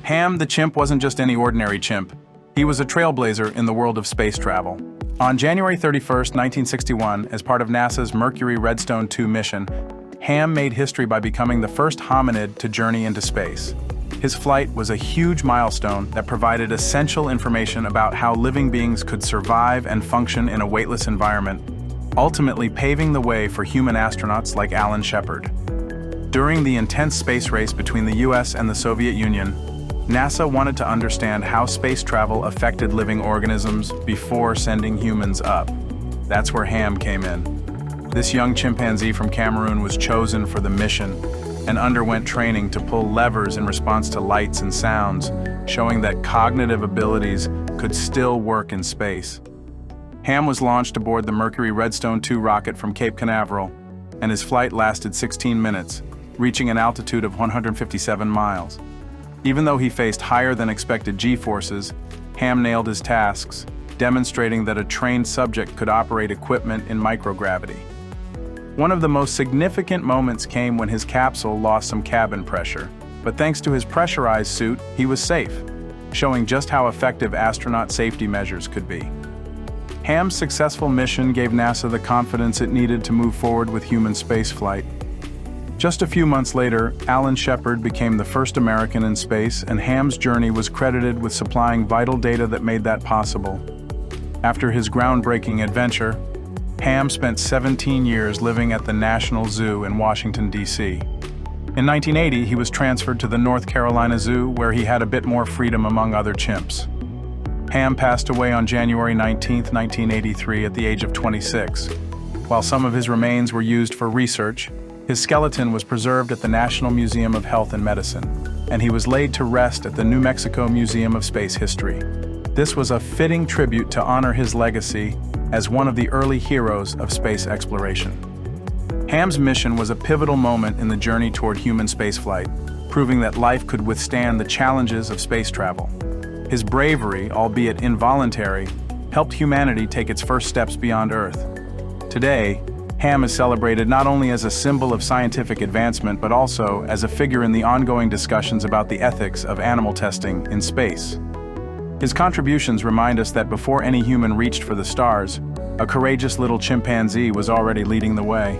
Ham the chimp wasn't just any ordinary chimp. He was a trailblazer in the world of space travel. On January 31st, 1961, as part of NASA's Mercury-Redstone 2 mission, Ham made history by becoming the first hominid to journey into space. His flight was a huge milestone that provided essential information about how living beings could survive and function in a weightless environment, ultimately paving the way for human astronauts like Alan Shepard. During the intense space race between the US and the Soviet Union, NASA wanted to understand how space travel affected living organisms before sending humans up. That's where Ham came in. This young chimpanzee from Cameroon was chosen for the mission and underwent training to pull levers in response to lights and sounds, showing that cognitive abilities could still work in space. Ham was launched aboard the Mercury-Redstone 2 rocket from Cape Canaveral, and his flight lasted 16 minutes, reaching an altitude of 157 miles. Even though he faced higher than expected G-forces, Ham nailed his tasks, demonstrating that a trained subject could operate equipment in microgravity. One of the most significant moments came when his capsule lost some cabin pressure, but thanks to his pressurized suit, he was safe, showing just how effective astronaut safety measures could be. Ham's successful mission gave NASA the confidence it needed to move forward with human spaceflight. Just a few months later, Alan Shepard became the first American in space, and Ham's journey was credited with supplying vital data that made that possible. After his groundbreaking adventure, Ham spent 17 years living at the National Zoo in Washington, D.C. In 1980, he was transferred to the North Carolina Zoo, where he had a bit more freedom among other chimps. Ham passed away on January 19, 1983, at the age of 26. While some of his remains were used for research, his skeleton was preserved at the National Museum of Health and Medicine, and he was laid to rest at the New Mexico Museum of Space History. This was a fitting tribute to honor his legacy as one of the early heroes of space exploration. Ham's mission was a pivotal moment in the journey toward human spaceflight, proving that life could withstand the challenges of space travel. His bravery, albeit involuntary, helped humanity take its first steps beyond Earth. Today, Ham is celebrated not only as a symbol of scientific advancement, but also as a figure in the ongoing discussions about the ethics of animal testing in space. His contributions remind us that before any human reached for the stars, a courageous little chimpanzee was already leading the way.